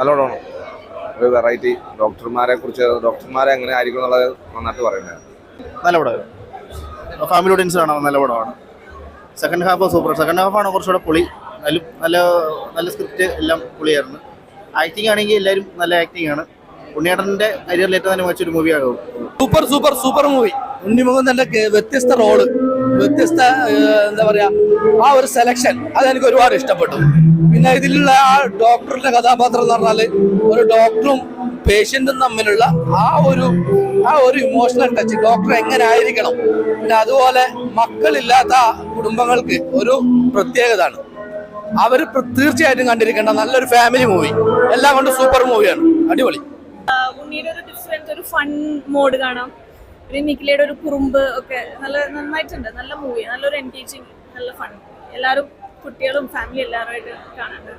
നല്ലോണം ഒരു വെറൈറ്റി ഡോക്ടർമാരെ എങ്ങനെ ആയിരിക്കും എന്നുള്ളത് നന്നായിട്ട് പറയുന്നത്. നല്ല പടം, ഫാമിലി ഓഡിയൻസ് കാണാൻ നല്ല പടമാണ്. Second half super. സെക്കൻഡ് ഹാഫാണ് കുറച്ചുകൂടെ പൊളി. നല്ല നല്ല സ്ക്രിപ്റ്റ് എല്ലാം പൊളിയായിരുന്നു. ആക്ടിങ് ആണെങ്കിൽ എല്ലാവരും നല്ല ആക്ടിങ് ആണ്. ഉണ്ണിയേട്ടൻ്റെ കരിയറിൽ ഏറ്റവും തന്നെ മികച്ചൊരു മൂവിയാകും. Super super super movie. ഉണ്ണിമുകുന്ദന്റെ വ്യത്യസ്ത റോള്, വ്യത്യസ്ത എന്താ പറയാ, ആ ഒരു സെലക്ഷൻ അതെനിക്ക് ഒരുപാട് ഇഷ്ടപ്പെട്ടു. പിന്നെ ഇതിലുള്ള ആ ഡോക്ടറിന്റെ കഥാപാത്രം എന്ന് പറഞ്ഞാല് ഒരു ഡോക്ടറും പേഷ്യന്റും തമ്മിലുള്ള ആ ഒരു ഇമോഷണൽ ടച്ച്, ഡോക്ടർ എങ്ങനെ ആയിരിക്കണം. പിന്നെ അതുപോലെ മക്കളില്ലാത്ത കുടുംബങ്ങൾക്ക് ഒരു പ്രത്യേകത ആണ്. അവർ തീർച്ചയായിട്ടും കണ്ടിരിക്കേണ്ട നല്ലൊരു ഫാമിലി മൂവി. എല്ലാം കൊണ്ട് സൂപ്പർ മൂവിയാണ്, അടിപൊളി. ഉണ്ണിയുടെ ഒരു ഡിഫറെന്റ് ഒരു ഫൺ മോഡ് കാണാം. പിന്നെ നിഖിലയുടെ ഒരു കുറുമ്പ് ഒക്കെ നന്നായിട്ടുണ്ട്. നല്ല മൂവി, നല്ലൊരു എൻഗേജിങ്, നല്ല ഫൺ. എല്ലാവരും കുട്ടികളും ഫാമിലി എല്ലാവരുമായിട്ട് കാണാനുണ്ട്.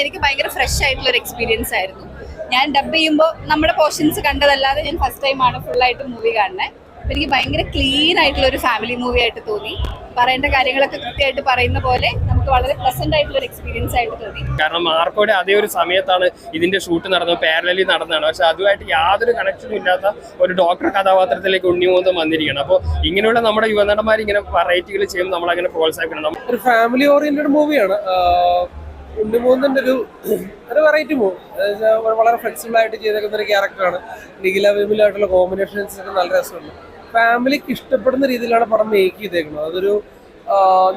എനിക്ക് ഭയങ്കര ഫ്രഷ് ആയിട്ടുള്ള ഒരു എക്സ്പീരിയൻസ് ആയിരുന്നു. ഞാൻ ഡബ് ചെയ്യുമ്പോൾ നമ്മുടെ പോർഷൻസ് കണ്ടതല്ലാതെ ഞാൻ ഫസ്റ്റ് ടൈമാണ് ഫുള്ളായിട്ട് മൂവി കാണുന്നത്. അപ്പോൾ എനിക്ക് ഭയങ്കര ക്ലീൻ ആയിട്ടുള്ള ഒരു ഫാമിലി മൂവി ആയിട്ട് തോന്നി. പറയേണ്ട കാര്യങ്ങളൊക്കെ കൃത്യമായിട്ട് പറയുന്ന പോലെ നമുക്ക് വളരെ പ്ലസന്റ് ആയിട്ടുള്ള ഒരു എക്സ്പീരിയൻസ് ആയിട്ട് തോന്നി. കാരണം മാർക്കോടെ അതേ ഒരു സമയത്താണ് ഇതിന്റെ ഷൂട്ട് നടന്നത്, പാരലലി നടന്നതാണ്. പക്ഷെ അതുമായിട്ട് യാതൊരു കണക്ഷനും ഇല്ലാത്ത ഒരു ഡോക്ടർ കഥാപാത്രത്തിലേക്ക് ഉണ്ണിമുകുന്ദൻ വന്നിരിക്കണം. അപ്പോൾ ഇങ്ങനെയുള്ള നമ്മുടെ യുവനടന്മാർ ഇങ്ങനെ വെറൈറ്റികൾ ചെയ്യുമ്പോൾ നമ്മളങ്ങനെ പ്രോത്സാഹിക്കണം. ഒരു ഫാമിലി ഓറിയന്റഡ് മൂവിയാണ്. ഉണ്ണിമുകുന്ദൻ്റെ ഒരു വെറൈറ്റി മൂവി, വളരെ ഫ്ലെക്സിബിൾ ആയിട്ട് ചെയ്തേക്കുന്ന ഒരു ക്യാരക്ടറാണ്. നിഖില വിമലായിട്ടുള്ള കോമ്പിനേഷൻസ് ഒക്കെ നല്ല രസമുണ്ട്. ഫാമിലിക്ക് ഇഷ്ടപ്പെടുന്ന രീതിയിലാണ് പടം മേക്ക് ചെയ്തേക്കുന്നത്. അതൊരു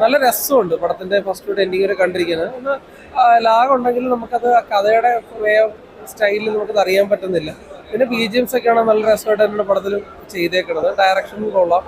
നല്ല രസമുണ്ട്. പടത്തിന്റെ ഫസ്റ്റ് തൊട്ട് എൻഡിങ് വരെ കണ്ടിരിക്കുന്നത്. ഒന്ന് ലാഗ് ഉണ്ടെങ്കിലും നമുക്കത് കഥയുടെ വേ സ്റ്റൈലിൽ നമുക്കത് അറിയാൻ പറ്റുന്നില്ല. പിന്നെ BGMs ഒക്കെയാണ് നല്ല രസമായിട്ട് തന്നെയാണ് പടത്തിൽ ചെയ്തേക്കുന്നത്. ഡയറക്ഷനും കൊള്ളാം.